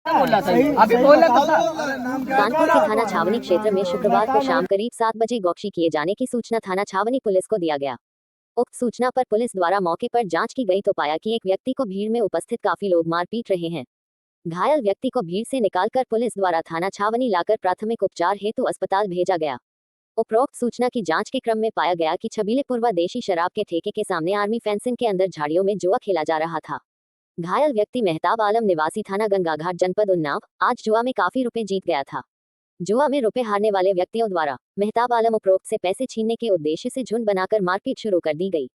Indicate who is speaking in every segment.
Speaker 1: कानपुर के थाना छावनी क्षेत्र में शुक्रवार को शाम करीब 7 बजे गौकशी किए जाने की सूचना थाना छावनी पुलिस को दिया गया। उक्त सूचना पर पुलिस द्वारा मौके पर जांच की गई तो पाया कि एक व्यक्ति को भीड़ में उपस्थित काफी लोग मार पीट रहे हैं। घायल व्यक्ति को भीड़ से निकालकर पुलिस द्वारा थाना छावनी लाकर प्राथमिक उपचार हेतु अस्पताल भेजा गया। उपरोक्त सूचना की जांच के क्रम में पाया गया कि छबीलेपुरवा देशी शराब के ठेके के सामने आर्मी फेंसिंग के अंदर झाड़ियों में जुआ खेला जा रहा था। घायल व्यक्ति मेहताब आलम निवासी थाना गंगाघाट जनपद उन्नाव आज जुआ में काफी रुपए जीत गया था। जुआ में रुपए हारने वाले व्यक्तियों द्वारा मेहताब आलम उपरोक्त से पैसे छीनने के उद्देश्य से झुंड बनाकर मारपीट शुरू कर दी गई।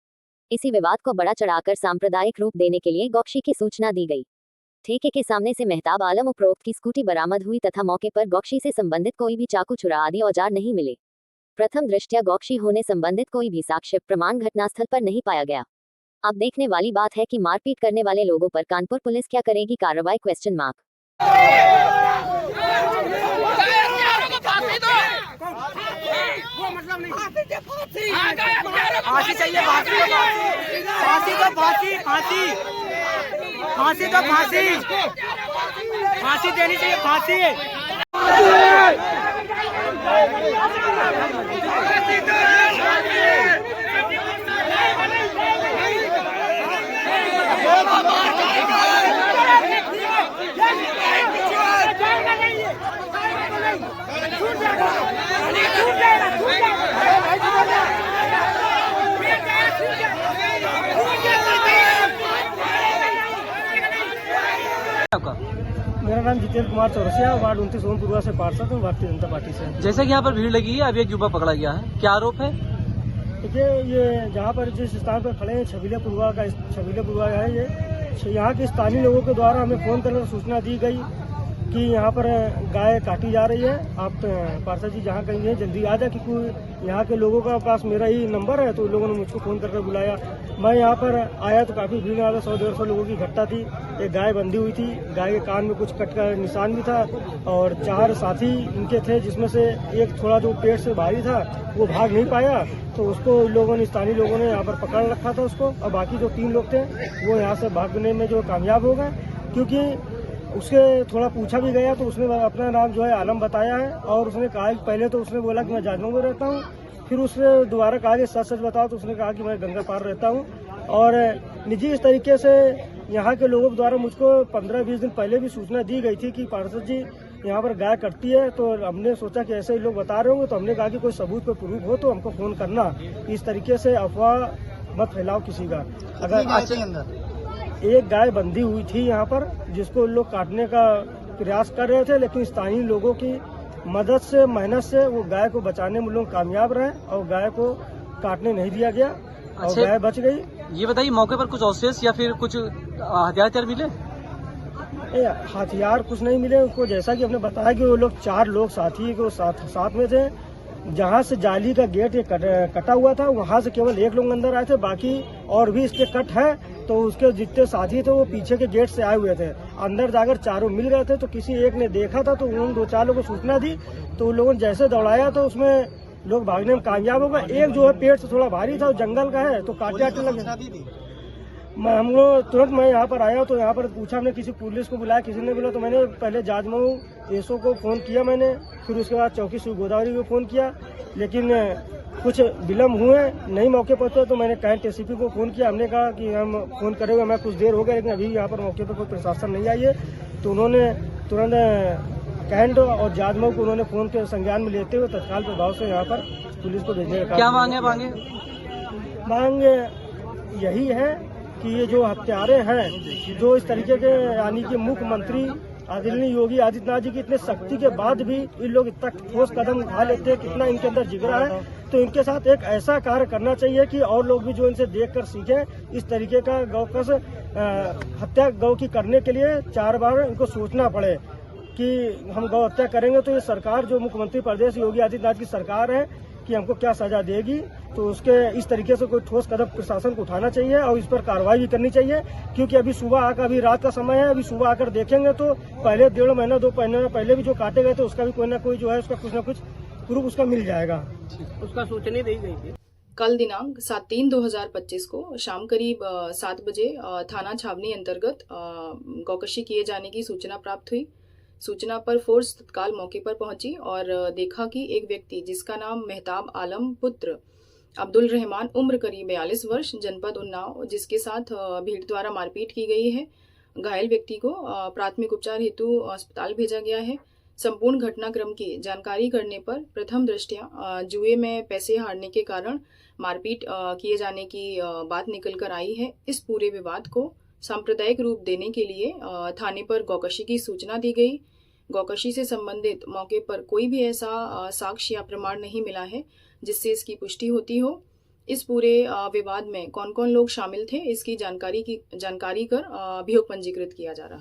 Speaker 1: इसी विवाद को बढ़ा चढ़ाकर सांप्रदायिक रूप देने के लिए गौकशी की सूचना दी गई। ठेके के सामने से मेहताब आलम उपरोक्त की स्कूटी बरामद हुई तथा मौके पर गौकशी से संबंधित कोई भी चाकू छुरा आदि औजार नहीं मिले। प्रथम दृष्टया गौकशी होने संबंधित कोई भी साक्ष्य प्रमाण घटनास्थल पर नहीं पाया गया। अब देखने वाली बात है कि मारपीट करने वाले लोगों पर कानपुर पुलिस क्या करेगी कार्रवाई? Question mark.
Speaker 2: फांसी चाहिए, फांसी देनी चाहिए, फांसी।
Speaker 3: मेरा नाम जितेंद्र कुमार चौरसिया, वार्ड 29 ओमपुरवा से पार्षद हूँ भारतीय जनता पार्टी से।
Speaker 2: जैसे कि यहाँ पर भीड़ लगी है, अभी एक युवक पकड़ा गया है, क्या आरोप है?
Speaker 3: देखिए, ये जहाँ पर जिस स्थान पर खड़े हैं छबीलेपुरवा है। ये यहाँ के स्थानीय लोगों के द्वारा हमें फोन कर सूचना दी गई कि यहाँ पर गाय काटी जा रही है। आप पार्षद जी जहाँ कहीं हैं जल्दी आ जाए, क्योंकि यहाँ के लोगों का पास मेरा ही नंबर है, तो लोगों ने मुझको फ़ोन करके बुलाया। मैं यहाँ पर आया तो काफ़ी भीड़ वाला 100-150 लोगों की इकट्ठा थी। एक गाय बंधी हुई थी, गाय के कान में कुछ कट का निशान भी था और 4 साथी इनके थे, जिसमें से एक थोड़ा जो पेट से भारी था वो भाग नहीं पाया, तो उसको स्थानीय लोगों ने यहाँ पर पकड़ रखा था उसको, और बाकी जो 3 लोग थे वो यहाँ से भागने में जो कामयाब हो गए। क्योंकि उसके थोड़ा पूछा भी गया तो उसने अपना नाम जो है आलम बताया है, और उसने कहा कि पहले तो उसने बोला कि मैं जाजनों में रहता हूँ, फिर उसने दोबारा कहा कि सच बताओ, तो उसने कहा कि मैं गंगा पार रहता हूँ। और निजी इस तरीके से यहाँ के लोगों द्वारा मुझको 15-20 दिन पहले भी सूचना दी गई थी कि पार्षद जी यहाँ पर गाय कटती है, तो हमने सोचा कि ऐसे ही लोग बता रहे होंगे, तो हमने कहा कि कोई सबूत पे प्रूफ हो तो हमको फोन करना। इस तरीके से अफवाह मत फैलाओ किसी का। अगर एक गाय बंधी हुई थी यहाँ पर, जिसको लोग काटने का प्रयास कर रहे थे, लेकिन स्थानीय लोगों की मदद से, मेहनत से वो गाय को बचाने में लोग कामयाब रहे और गाय को काटने नहीं दिया गया और गाय बच गई।
Speaker 2: ये बताइए, मौके पर कुछ अवशेष या फिर कुछ हथियार मिले?
Speaker 3: हथियार कुछ नहीं मिले उनको। जैसा कि हमने बताया कि वो लोग 4 लोग साथी को साथ में थे। जहाँ से जाली का गेट ये कटा हुआ था, वहाँ से केवल 1 लोग अंदर आए थे, बाकी और भी इसके कट है, तो उसके जितने साथी थे वो पीछे के गेट से आए हुए थे। अंदर जाकर चारों मिल गए थे, तो किसी एक ने देखा था, तो उन 2-4 लोगों को सूचना दी, तो उन लोगों ने जैसे दौड़ाया तो उसमें लोग भागने में कामयाब हो गए। एक जो है पेट से थोड़ा भारी था, जंगल का है, तो काटे लगे। हम लोग तुरंत मैं यहाँ पर आया, तो यहाँ पर पूछा हमने, किसी पुलिस को बुलाया, किसी ने बोला, तो मैंने पहले जाजमऊ एसओ को फ़ोन किया मैंने, फिर उसके बाद चौकी शिव गोदावरी को फ़ोन किया, लेकिन कुछ विलम्ब हुए नहीं मौके पर। तो मैंने कैंट एसीपी को फ़ोन किया। हमने कहा कि हम फ़ोन करेंगे, मैं कुछ देर हो गया, लेकिन अभी यहाँ पर मौके पर कोई प्रशासन नहीं आई है। तो उन्होंने तुरंत कैंट और जाजमऊ को उन्होंने फ़ोन के संज्ञान में लेते हुए तत्काल प्रभाव से यहाँ पर पुलिस को भेजने का।
Speaker 2: क्या मांग
Speaker 3: यही है कि ये जो हत्यारे हैं, जो इस तरीके के, यानी कि मुख्यमंत्री आदरणीय योगी आदित्यनाथ जी की इतने सख्ती के बाद भी इन लोग इतना ठोस कदम उठा लेते हैं, कितना इनके अंदर जिगरा है, तो इनके साथ एक ऐसा कार्य करना चाहिए कि और लोग भी जो इनसे देखकर सीखें। इस तरीके का गौकस हत्या गौ की करने के लिए 4 बार इनको सोचना पड़े कि हम गौ हत्या करेंगे तो ये सरकार, जो मुख्यमंत्री प्रदेश योगी आदित्यनाथ की सरकार है, कि हमको क्या सजा देगी। तो उसके इस तरीके से कोई ठोस कदम प्रशासन को उठाना चाहिए और इस पर कार्रवाई भी करनी चाहिए। क्योंकि अभी सुबह आकर, अभी रात का समय है, अभी सुबह आकर देखेंगे तो पहले 1.5 महीना 2 महीने पहले भी जो काटे गए थे, उसका भी कोई ना कोई जो है उसका कुछ ना कुछ प्रूफ उसका मिल जाएगा।
Speaker 2: उसका सूचना दी गई थी।
Speaker 4: कल दिनांक 7/3/2025 को शाम करीब 7 बजे थाना छावनी अंतर्गत गौकशी किए जाने की सूचना प्राप्त हुई। सूचना पर फोर्स तत्काल मौके पर पहुंची और देखा कि एक व्यक्ति जिसका नाम मेहताब आलम पुत्र अब्दुल रहमान उम्र करीब 42 वर्ष जनपद उन्नाव, जिसके साथ भीड़ द्वारा मारपीट की गई है। घायल व्यक्ति को प्राथमिक उपचार हेतु अस्पताल भेजा गया है। संपूर्ण घटनाक्रम की जानकारी करने पर प्रथम दृष्टया जुए में पैसे हारने के कारण मारपीट किए जाने की बात निकल कर आई है। इस पूरे विवाद को सांप्रदायिक रूप देने के लिए थाने पर गौकशी की सूचना दी गई। गौकशी से संबंधित मौके पर कोई भी ऐसा साक्ष्य या प्रमाण नहीं मिला है जिससे इसकी पुष्टि होती हो। इस पूरे विवाद में कौन कौन लोग शामिल थे इसकी जानकारी कर अभियोग पंजीकृत किया जा रहा है।